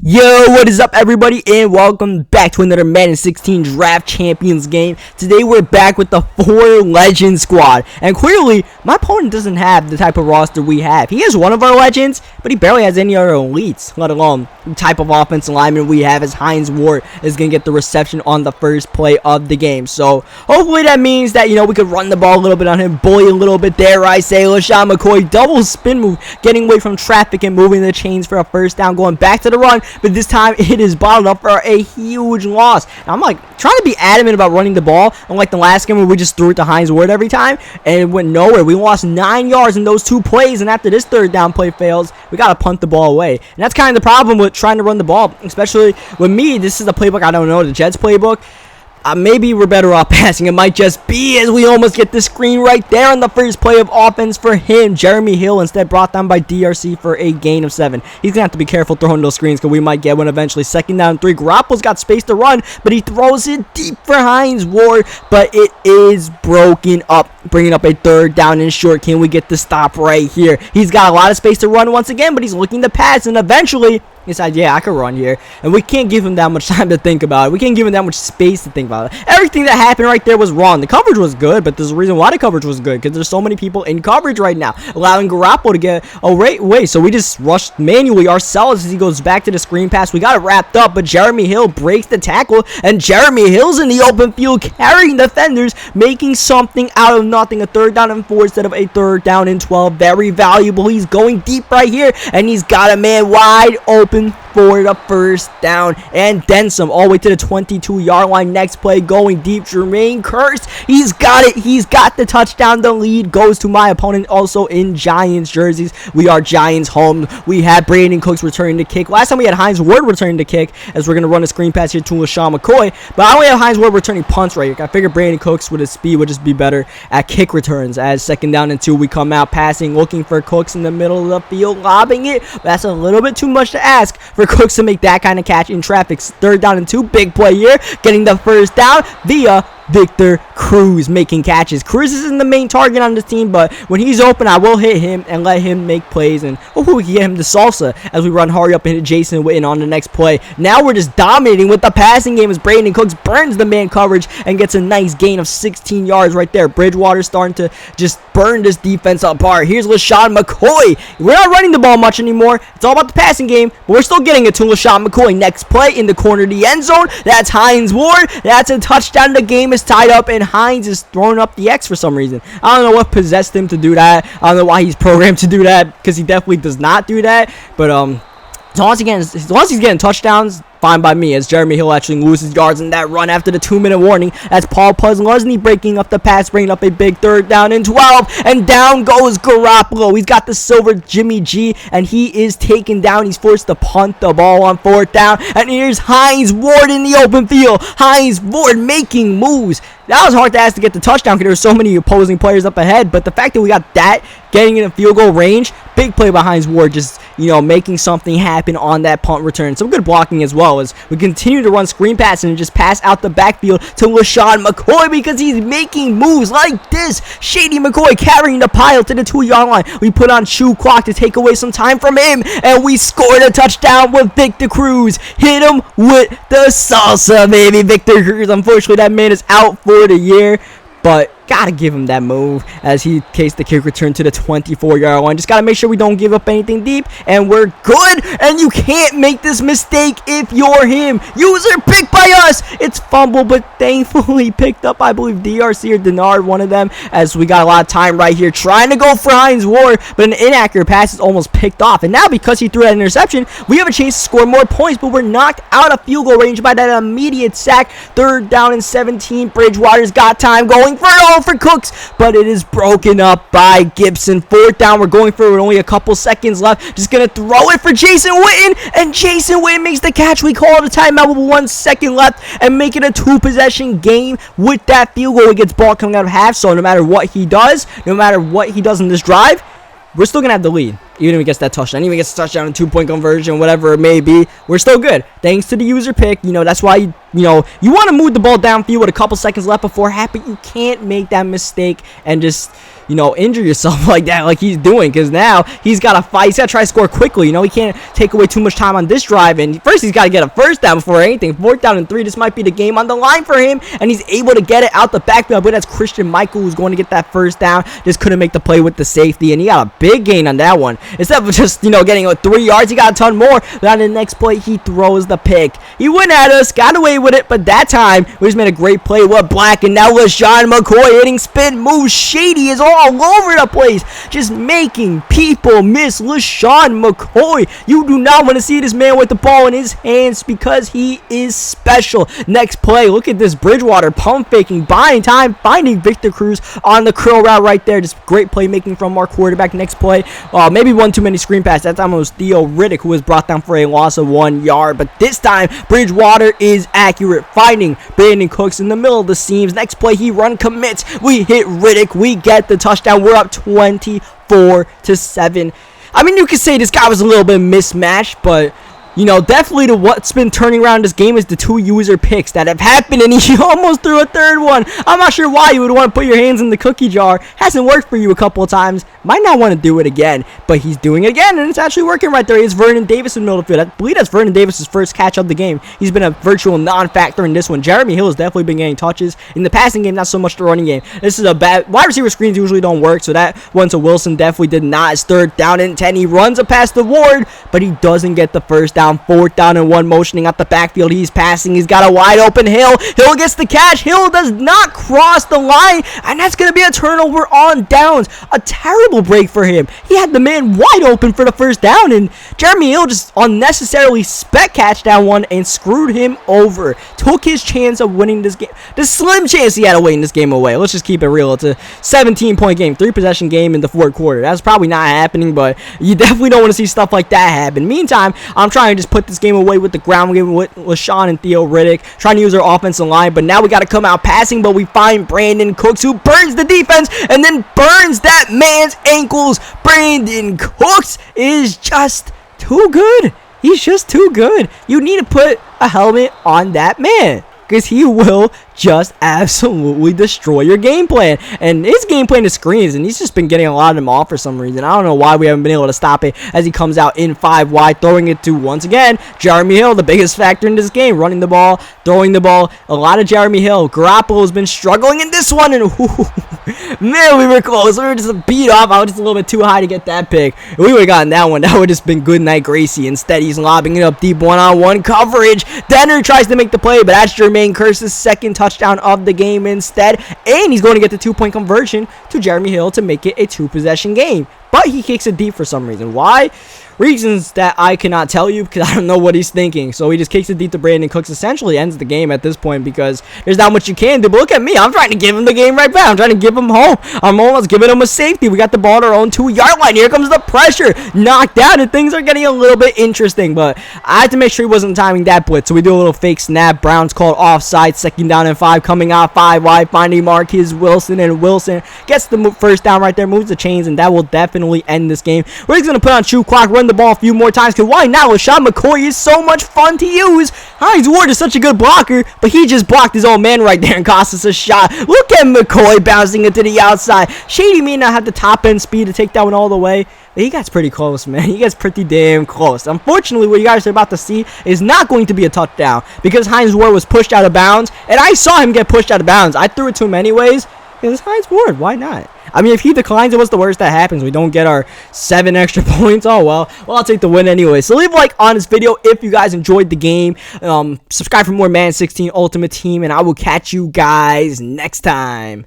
Yo, what is up everybody, and welcome back to another Madden 16 Draft Champions game. Today we're back with the 4 Legend Squad, and clearly my opponent doesn't have the type of roster we have. He has one of our Legends, but he barely has any other elites, let alone the type of offensive lineman we have, as Hines Ward is going to get the reception on the first play of the game. So hopefully that means that, we could run the ball a little bit on him, bully a little bit, dare I say. LaShawn McCoy, double spin move, getting away from traffic and moving the chains for a first down, going back to the run. But this time it is bottled up for a huge loss. And I'm like trying to be adamant about running the ball, unlike the last game where we just threw it to Hines Ward every time and it went nowhere. We lost 9 yards in those 2 plays, and after this third down play fails, we got to punt the ball away. And that's kind of the problem with trying to run the ball, especially with me. This is the playbook I don't know, the Jets playbook. Maybe we're better off passing. It might just be, as we almost get the screen right there on the first play of offense for him. Jeremy Hill instead brought down by DRC for a gain of 7. He's going to have to be careful throwing those screens because we might get one eventually. 2nd down 3. Garoppolo's got space to run, but he throws it deep for Hines Ward, but it is broken up, bringing up a 3rd down and short. Can we get the stop right here? He's got a lot of space to run once again, but he's looking to pass, and eventually he decides, yeah, I could run here. And we can't give him that much time to think about it. We can't give him that much space to think about it. Everything that happened right there was wrong. The coverage was good, but there's a reason why the coverage was good, because there's so many people in coverage right now, allowing Garoppolo to get away. So we just rushed manually ourselves as he goes back to the screen pass. We got it wrapped up, but Jeremy Hill breaks the tackle, and Jeremy Hill's in the open field carrying defenders, making something out of nothing. A 3rd down and 4 instead of a 3rd down and 12. Very valuable. He's going deep right here, and he's got a man wide open for the first down, and then some, all the way to the 22-yard line. Next play, going deep, Jermaine Kearse, he's got it, he's got the touchdown. The lead goes to my opponent, also in Giants jerseys. We are Giants home. We have Brandin Cooks returning the kick. Last time we had Hines Ward returning the kick, as we're going to run a screen pass here to LaShawn McCoy, but I only have Hines Ward returning punts right here. I figured Brandin Cooks with his speed would just be better at kick returns. As 2nd down and 2, we come out passing, looking for Cooks in the middle of the field, lobbing it. That's a little bit too much to ask for Cooks to make that kind of catch in traffic. 3rd down and 2, big play here, getting the first down via Victor Cruz, making catches. Cruz isn't the main target on this team, but when he's open, I will hit him and let him make plays, and hopefully we can get him to SALSA as we run hurry up and hit Jason Witten on the next play. Now we're just dominating with the passing game as Brandin Cooks burns the man coverage and gets a nice gain of 16 yards right there. Bridgewater starting to just burn this defense apart. Here's LaShawn McCoy. We're not running the ball much anymore. It's all about the passing game, but we're still getting it to LaShawn McCoy. Next play in the corner of the end zone. That's Hines Ward. That's a touchdown. The game is tied up, and Hines is throwing up the X for some reason. I don't know what possessed him to do that. I don't know why he's programmed to do that, because he definitely does not do that. But as long as he's getting touchdowns, fine by me, as Jeremy Hill actually loses yards in that run after the 2-minute warning. That's Paul Puzzlesny breaking up the pass, bringing up a big 3rd down and 12, and down goes Garoppolo. He's got the silver Jimmy G, and he is taken down. He's forced to punt the ball on 4th down, and here's Hines Ward in the open field. Hines Ward making moves. That was hard to ask to get the touchdown because there were so many opposing players up ahead, but the fact that we got that getting in a field goal range, big play by Hines Ward, just making something happen on that punt return. Some good blocking as well, as we continue to run screen passes and just pass out the backfield to LaShawn McCoy because he's making moves like this. Shady McCoy carrying the pile to the 2-yard line. We put on shoe clock to take away some time from him, and we scored a touchdown with Victor Cruz. Hit him with the salsa, baby. Victor Cruz, unfortunately that man is out for the year, but gotta give him that move as he takes the kick return to the 24-yard line. Just gotta make sure we don't give up anything deep, and we're good. And you can't make this mistake if you're him. User picked by us. It's fumble, but thankfully picked up, I believe, DRC or Denard, one of them, as we got a lot of time right here trying to go for Hines Ward, but an inaccurate pass is almost picked off. And now because he threw that interception, we have a chance to score more points, but we're knocked out of field goal range by that immediate sack. 3rd down and 17. Bridgewater's got time, going for it for Cooks, but it is broken up by Gibson. 4th down, we're going for it with only a couple seconds left. Just gonna throw it for Jason Witten, and Jason Witten makes the catch. We call it a timeout with 1 second left and make it a 2-possession game with that field goal. He gets ball coming out of half, so no matter what he does in this drive, we're still going to have the lead. Even if he gets that touchdown, even if he gets a touchdown and 2-point conversion, whatever it may be, we're still good. Thanks to the user pick. That's why, you want to move the ball downfield with a couple seconds left before half, but you can't make that mistake and just injure yourself like that, like he's doing, because now he's got to fight. He's got to try to score quickly. He can't take away too much time on this drive, and first he's got to get a first down before anything. 4th down and 3. This might be the game on the line for him, and he's able to get it out the backfield. But that's Christian Michael who's going to get that first down. Just couldn't make the play with the safety, and he got a big gain on that one. Instead of just, getting 3 yards, he got a ton more. But on the next play, he throws the pick. He went at us, got away with it, but that time, we just made a great play. What Black, and now LaShawn McCoy hitting spin moves. Shady is all over the place, just making people miss. LaShawn McCoy, you do not want to see this man with the ball in his hands because he is special. Next play, look at this Bridgewater pump faking, buying time, finding Victor Cruz on the curl route right there. Just great playmaking from our quarterback. Next play, maybe one too many screen passes. That time it was Theo Riddick who was brought down for a loss of 1 yard, but this time Bridgewater is accurate, finding Brandin Cooks in the middle of the seams. Next play, he run commits. We hit Riddick. We get the touchdown. We're up 24-7. I mean, you could say this guy was a little bit mismatched, but definitely what's been turning around this game is the 2 user picks that have happened, and he almost threw a 3rd one. I'm not sure why you would want to put your hands in the cookie jar. Hasn't worked for you a couple of times. Might not want to do it again, but he's doing it again, and it's actually working right there. He's Vernon Davis in the middle of the field. I believe that's Vernon Davis' first catch of the game. He's been a virtual non-factor in this one. Jeremy Hill has definitely been getting touches. In the passing game, not so much the running game. This is a bad... Wide receiver screens usually don't work, so that one to Wilson definitely did not. It's 3rd down and 10. He runs it past the Ward, but he doesn't get the first down. 4th down and 1, motioning out the backfield. He's passing. He's got a wide open Hill. Hill gets the catch. Hill does not cross the line, and that's going to be a turnover on downs. A terrible break for him. He had the man wide open for the first down, and Jeremy Hill just unnecessarily catch that one and screwed him over. Took his chance of winning this game. The slim chance he had of winning this game away. Let's just keep it real. It's a 17-point game, 3-possession game in the 4th quarter. That's probably not happening, but you definitely don't want to see stuff like that happen. Meantime, I'm trying to just put this game away with the ground game with LaShawn and Theo Riddick, trying to use our offensive line, but now we got to come out passing, but we find Brandin Cooks, who burns the defense and then burns that man's ankles. Brandin Cooks is just too good. He's just too good. You need to put a helmet on that man, because he will just absolutely destroy your game plan. And his game plan is screens, and he's just been getting a lot of them off for some reason. I don't know why we haven't been able to stop it as he comes out in 5 wide, throwing it to, once again, Jeremy Hill, the biggest factor in this game, running the ball, throwing the ball. A lot of Jeremy Hill. Garoppolo's been struggling in this one, and man, we were close. We were just beat off. I was just a little bit too high to get that pick. If we would have gotten that one, that would have just been good night Gracie. Instead, he's lobbing it up deep, one-on-one coverage. Denner tries to make the play, but that's Jermaine Kearse's 2nd touchdown of the game instead, and he's going to get the 2-point conversion to Jeremy Hill to make it a 2-possession game. But he kicks it deep for some reason. Why? Reasons that I cannot tell you, because I don't know what he's thinking. So he just kicks it deep to Brandin Cooks. Essentially ends the game at this point, because there's not much you can do. But look at me. I'm trying to give him the game right back. I'm trying to give him home. I'm almost giving him a safety. We got the ball at our own 2-yard line. Here comes the pressure. Knocked down, and things are getting a little bit interesting. But I had to make sure he wasn't timing that blitz. So we do a little fake snap. Brown's called offside. 2nd down and 5. Coming out 5 wide. Finding Marquez Wilson. And Wilson gets the first down right there. Moves the chains. And that will definitely end this game. We're just going to put on shoot clock. Run the ball a few more times. Because why not? LaShawn McCoy is so much fun to use. Hines Ward is such a good blocker, but he just blocked his old man right there and cost us a shot. Look at McCoy bouncing it to the outside. Shady may not have the top end speed to take that one all the way, but he gets pretty close, man. He gets pretty damn close. Unfortunately, what you guys are about to see is not going to be a touchdown, because Hines Ward was pushed out of bounds, and I saw him get pushed out of bounds. I threw it to him anyways. It's Hines Ward. Why not? I mean, if he declines it, what's the worst that happens? We don't get our 7 extra points. Oh, well, I'll take the win anyway. So leave a like on this video if you guys enjoyed the game. Subscribe for more Madden 16 Ultimate Team, and I will catch you guys next time.